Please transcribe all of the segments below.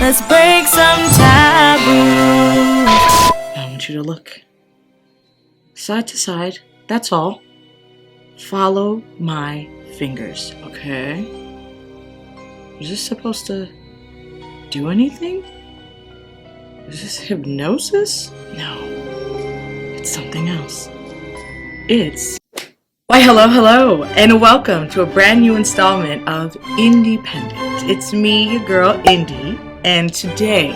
Let's break some taboos. I want you to look side to side. That's all. Follow my fingers, okay? Is this supposed to do anything? Is this hypnosis? No, it's something else. It's... Why, hello, and welcome to a brand new installment of INDIpendent. It's me, your girl, Indy, and today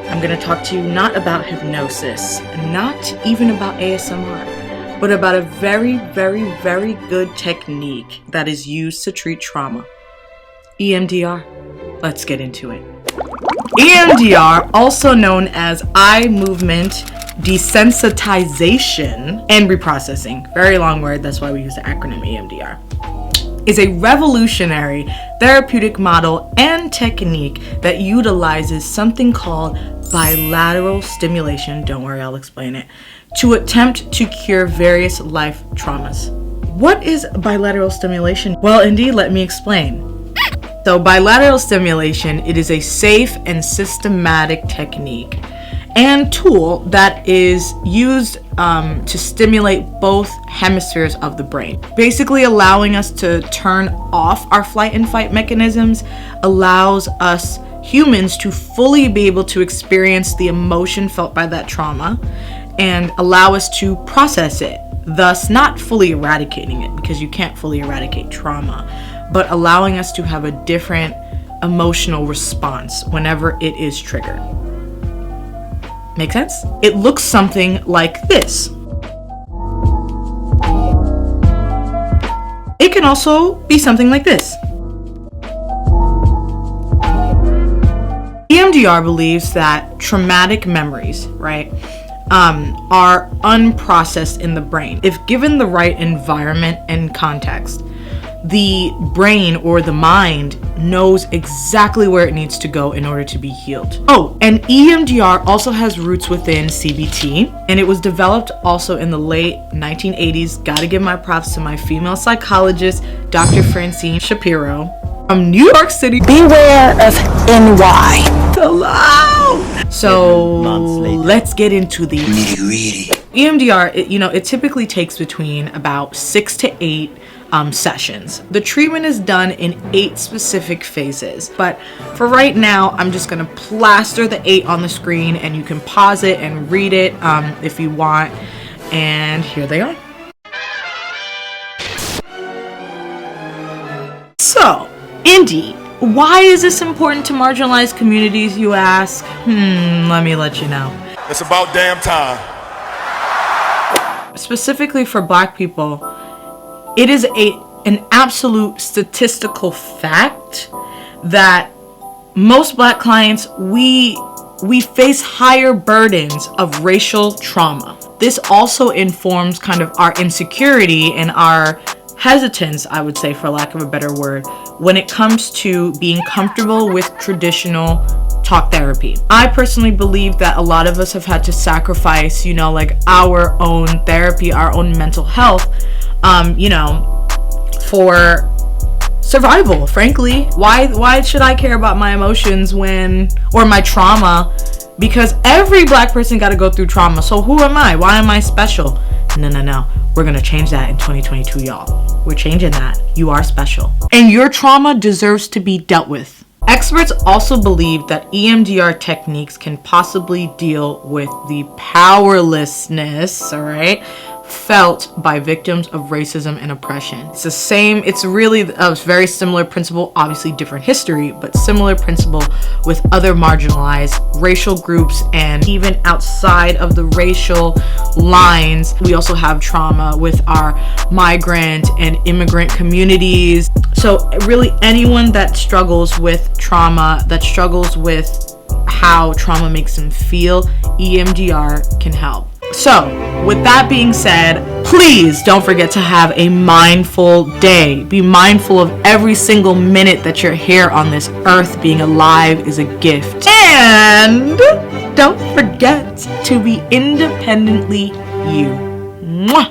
I'm gonna talk to you not about hypnosis, not even about ASMR, but about a very, very, very good technique that is used to treat trauma. EMDR. Let's get into it. EMDR, also known as eye movement desensitization and reprocessing, very long word, that's why we use the acronym EMDR, is a revolutionary therapeutic model and technique that utilizes something called bilateral stimulation, don't worry, I'll explain it, to attempt to cure various life traumas. What is bilateral stimulation? Well, indeed, let me explain. So bilateral stimulation, it is a safe and systematic technique and tool that is used to stimulate both hemispheres of the brain, basically allowing us to turn off our flight and fight mechanisms, allows us humans to fully be able to experience the emotion felt by that trauma and allow us to process it, thus not fully eradicating it, because you can't fully eradicate trauma, but allowing us to have a different emotional response whenever it is triggered. Make sense? It looks something like this. It can also be something like this. EMDR believes that traumatic memories, right, are unprocessed in the brain. If given the right environment and context, the brain or the mind knows exactly where it needs to go in order to be healed. Oh, and EMDR also has roots within CBT, and it was developed also in the late 1980s. Gotta give my props to my female psychologist, Dr. Francine Shapiro from New York City. Beware of NY. Hello! So let's get into the nitty-gritty. EMDR, it typically takes between about 6 to 8 sessions. The treatment is done in 8 specific phases, but for right now, I'm just gonna plaster the 8 on the screen, and you can pause it and read it if you want. And here they are. So, Indy, why is this important to marginalized communities, you ask? Let me let you know. It's about damn time. Specifically for Black people, it is an absolute statistical fact that most Black clients, we face higher burdens of racial trauma. This also informs kind of our insecurity and our hesitance, I would say, for lack of a better word, when it comes to being comfortable with traditional talk therapy. I personally believe that a lot of us have had to sacrifice, like our own therapy, our own mental health, for survival, frankly. Why should I care about my emotions or my trauma? Because every Black person got to go through trauma. So who am I? Why am I special? No. We're going to change that in 2022, y'all. We're changing that. You are special. And your trauma deserves to be dealt with. Experts also believe that EMDR techniques can possibly deal with the powerlessness, all right, felt by victims of racism and oppression. It's really a very similar principle, obviously different history, but similar principle with other marginalized racial groups, and even outside of the racial lines, we also have trauma with our migrant and immigrant communities. So really anyone that struggles with trauma, that struggles with how trauma makes them feel, EMDR can help. So, with that being said, please don't forget to have a mindful day. Be mindful of every single minute that you're here on this earth. Being alive is a gift. And don't forget to be independently you. Mwah!